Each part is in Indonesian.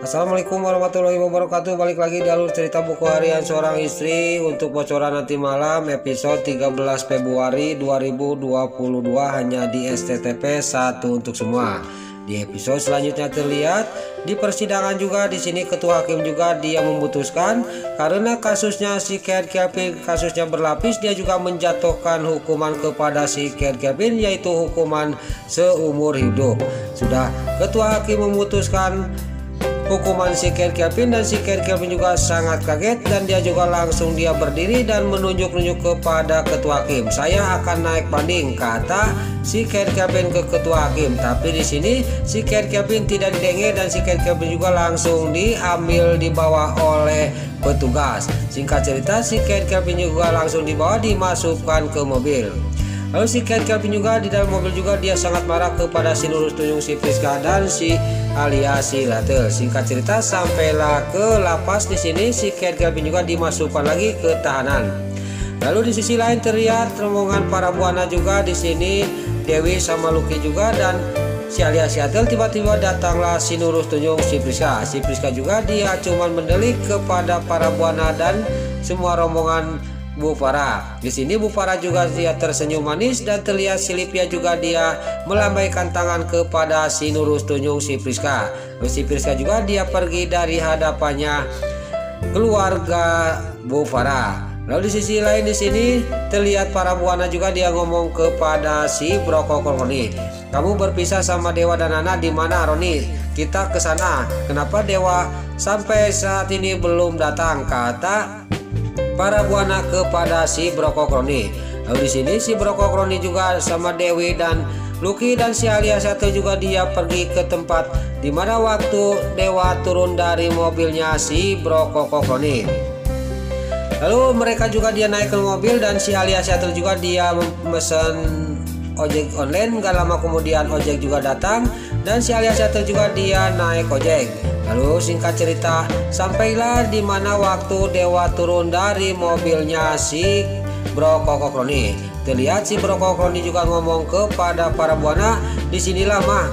Assalamualaikum warahmatullahi wabarakatuh. Balik lagi di alur cerita buku harian seorang istri untuk bocoran nanti malam episode 13 Februari 2022 hanya di STTP 1 untuk semua. Di episode selanjutnya terlihat di persidangan juga di sini ketua hakim juga dia memutuskan karena kasusnya si Kevin kasusnya berlapis, dia juga menjatuhkan hukuman kepada si Kevin yaitu hukuman seumur hidup. Sudah ketua hakim memutuskan hukuman si Kevin dan si Kevin juga sangat kaget dan dia juga langsung dia berdiri dan menunjuk-nunjuk kepada ketua hakim. Saya akan naik banding, kata si Kevin ke ketua hakim. Tapi di sini si Kevin tidak didenge dan si Kevin juga langsung dibawa oleh petugas. Singkat cerita si Kevin juga langsung dimasukkan ke mobil. Lalu si Kevin juga di dalam mobil juga dia sangat marah kepada si Nurul Tunjung, si Priska dan si alias si Latel. Singkat cerita sampailah ke lapas. Di sini si Kevin juga dimasukkan lagi ke tahanan. Lalu di sisi lain terlihat rombongan para buana juga di sini Dewi sama Lucky juga dan si alias si Latel. Tiba-tiba datanglah si Nurul Tunjung, si Priska. Si Priska juga dia cuman mendelik kepada para buana dan semua rombongan Bu Farah. Di sini Bu Farah juga dia tersenyum manis dan terlihat si Lipia juga dia melambaikan tangan kepada si Nurul Tunjung, si Priska. Si Priska juga dia pergi dari hadapannya keluarga Bu Farah. Lalu di sisi lain di sini terlihat para buana juga dia ngomong kepada si Broko Roni, kamu berpisah sama Dewa dan Nana di mana Roni? Kita ke sana. Kenapa Dewa sampai saat ini belum datang? Kata para buana kepada si Broko Roni. Lalu di sini si Broko Roni juga sama Dewi dan Lucky dan si alias satu juga dia pergi ke tempat di mana waktu Dewa turun dari mobilnya si Broko Roni. Lalu mereka juga dia naik ke mobil dan si alias satu juga dia memesan ojek online. Gak lama kemudian ojek juga datang dan si alias satu juga dia naik ojek. Lalu singkat cerita sampailah di mana waktu Dewa turun dari mobilnya si Broko Roni. Terlihat si Broko Roni juga ngomong kepada para buana, disinilah mah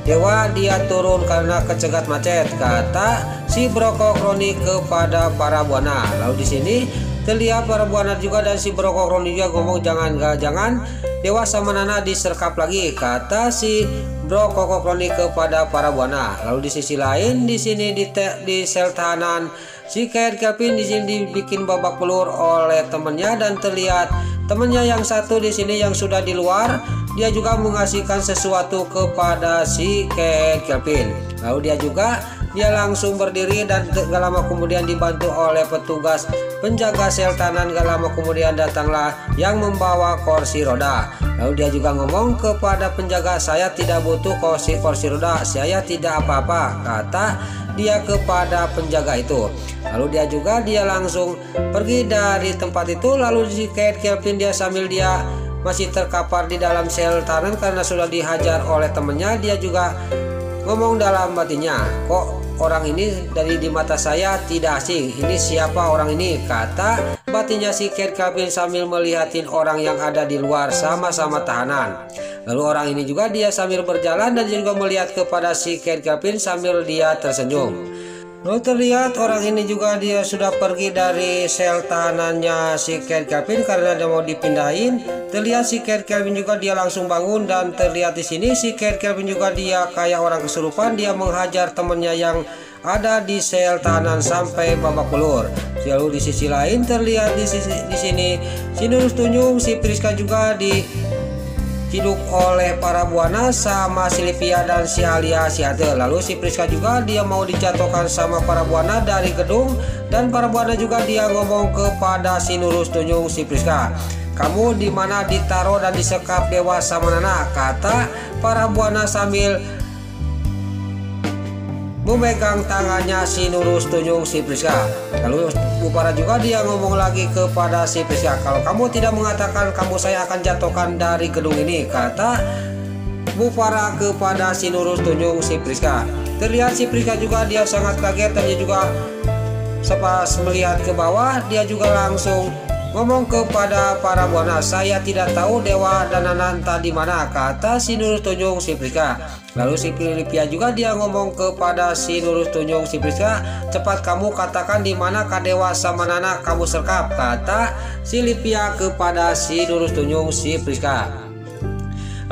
Dewa dia turun karena kecegat macet, kata si Broko Roni kepada para buana. Lalu di sini terlihat para buana juga dan si Broko Roni juga ngomong jangan Dewa sama Nana diserkap lagi, kata si Broko Roni kepada para buana. Lalu di sisi lain di sini di sel tahanan si Kevin di sini dibikin babak belur oleh temannya dan terlihat temannya yang satu di sini yang sudah di luar dia juga mengasihkan sesuatu kepada si Kevin. Lalu dia langsung berdiri dan gak lama kemudian dibantu oleh petugas penjaga sel tahanan. Gak lama kemudian datanglah yang membawa kursi roda. Lalu dia juga ngomong kepada penjaga, saya tidak butuh kursi roda, saya tidak apa-apa, kata dia kepada penjaga itu. Lalu dia langsung pergi dari tempat itu. Lalu si Kevin dia sambil dia masih terkapar di dalam sel tahanan karena sudah dihajar oleh temannya, dia juga ngomong dalam batinnya, kok orang ini dari di mata saya tidak asing, ini siapa orang ini, kata batinnya si Kevin sambil melihatin orang yang ada di luar sama-sama tahanan. Lalu orang ini juga dia sambil berjalan dan juga melihat kepada si Kevin sambil dia tersenyum. Lalu terlihat orang ini juga dia sudah pergi dari sel tahanannya si Kevin karena dia mau dipindahin. Terlihat si Kevin juga dia langsung bangun dan terlihat di sini si Kevin juga dia kayak orang kesurupan, dia menghajar temennya yang ada di sel tahanan sampai babak belur. Lalu di sisi lain terlihat di sini si Nurul Tunjung, si Priska juga diciduk oleh para buana sama si Lipia dan si alias si Ade. Lalu si Priska juga dia mau dijatuhkan sama para buana dari gedung dan para buana juga dia ngomong kepada si Nurul Tunjung, si Priska, kamu di mana ditaruh dan disekap Dewa sama Nana, kata para buana sambil memegang tangannya si Nurul Tunjung, si Priska. Lalu Bu Farah juga dia ngomong lagi kepada si Priska, kalau kamu tidak mengatakan kamu saya akan jatuhkan dari gedung ini, kata Bu Farah kepada si Nurul Tunjung, si Priska. Terlihat si Priska juga dia sangat kaget dan dia juga pas melihat ke bawah dia juga langsung ngomong kepada para buana, "Saya tidak tahu Dewa Danananta di mana," kata si Nurus Tunjung si Priska. Lalu si Lipia juga dia ngomong kepada si Nurus Tunjung si Priska, "Cepat kamu katakan di mana Kadewa Samanana kamu serkap," kata si Lipia kepada si Nurus Tunjung si Priska.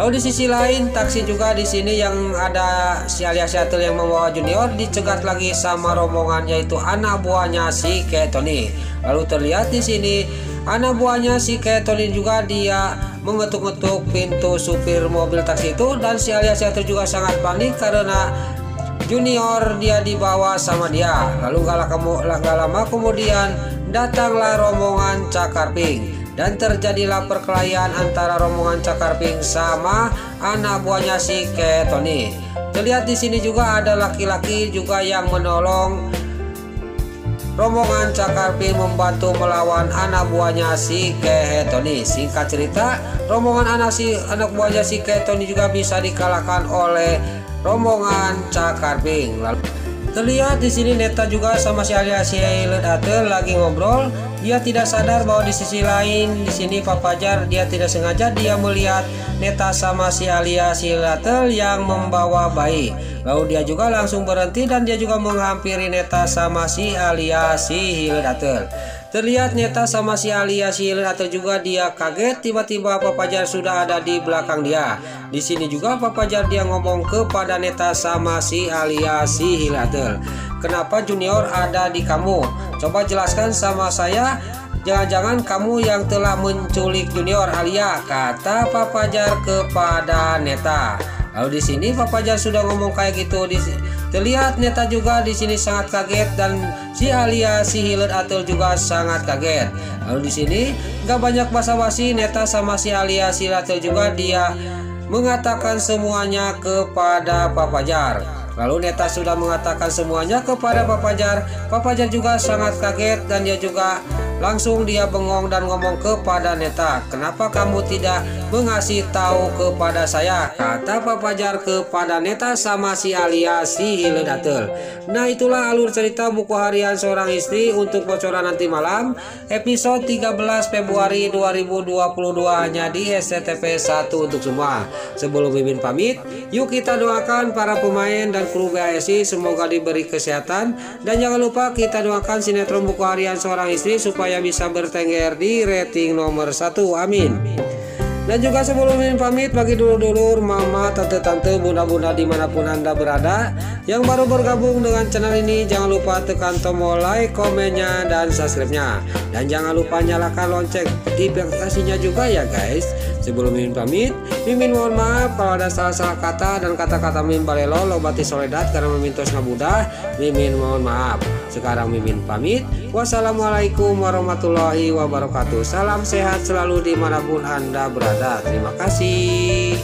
Lalu di sisi lain taksi juga di sini yang ada si alias Yatel yang membawa Junior dicegat lagi sama rombongan yaitu anak buahnya si Ketoni. Lalu terlihat di sini anak buahnya si Ketoni juga dia mengetuk-ngetuk pintu supir mobil taksi itu, dan si alias Yatel juga sangat panik karena Junior dia dibawa sama dia. Lalu gak lama kemudian datanglah rombongan Cakarping. Dan terjadilah perkelahian antara rombongan Cakarping sama anak buahnya si Ketoni. Terlihat di sini juga ada laki-laki juga yang menolong rombongan Cakarping membantu melawan anak buahnya si Ketoni. Singkat cerita, rombongan anak buahnya si Ketoni juga bisa dikalahkan oleh rombongan Cakarping. Lalu terlihat di sini Neta juga sama si alias Yatel lagi ngobrol. Dia tidak sadar bahwa di sisi lain di sini Pak Fajar dia tidak sengaja dia melihat Neta sama si alias Yatel yang membawa bayi. Lalu dia juga langsung berhenti dan dia juga menghampiri Neta sama si alias Yatel. Terlihat Neta sama si alias Yatel juga dia kaget, tiba-tiba Pak Fajar sudah ada di belakang dia. Di sini juga Pak Fajar dia ngomong kepada Neta sama si alias Yatel, "Kenapa Junior ada di kamu? Coba jelaskan sama saya. Jangan-jangan kamu yang telah menculik Junior Alia," kata Pak Fajar kepada Neta. Lalu di sini Pak Fajar sudah ngomong kayak gitu. Terlihat Neta juga di sini sangat kaget dan si alias Yatel juga sangat kaget. Lalu di sini nggak banyak basa-basi, Neta sama si alias Yatel juga dia mengatakan semuanya kepada Pak Fajar. Lalu Neta sudah mengatakan semuanya kepada Pak Fajar. Pak Fajar juga sangat kaget dan dia juga langsung dia bengong dan ngomong kepada Neta, "Kenapa kamu tidak mengasih tahu kepada saya?" kata Pak Fajar kepada Neta sama si alias Yatel. Nah, itulah alur cerita buku harian seorang istri untuk bocoran nanti malam episode 13 Februari 2022 hanya di SCTV 1 untuk semua. Sebelum Mimin pamit, yuk kita doakan para pemain dan kru BASI semoga diberi kesehatan, dan jangan lupa kita doakan sinetron buku harian seorang istri supaya bisa bertengger di rating nomor 1. Amin. Dan juga sebelum Mimin pamit, bagi dulur-dulur, mama, tante-tante, bunda-bunda dimanapun anda berada yang baru bergabung dengan channel ini, jangan lupa tekan tombol like, komennya, dan subscribe-nya. Dan jangan lupa nyalakan lonceng notifikasinya juga ya guys. Sebelum Mimin pamit, Mimin mohon maaf kalau ada salah-salah kata dan kata-kata Mimin balelo lobati soledat karena Mimin tos ngabudah. Mimin mohon maaf. Sekarang Mimin pamit. Wassalamualaikum warahmatullahi wabarakatuh. Salam sehat selalu dimanapun anda berada. Terima kasih.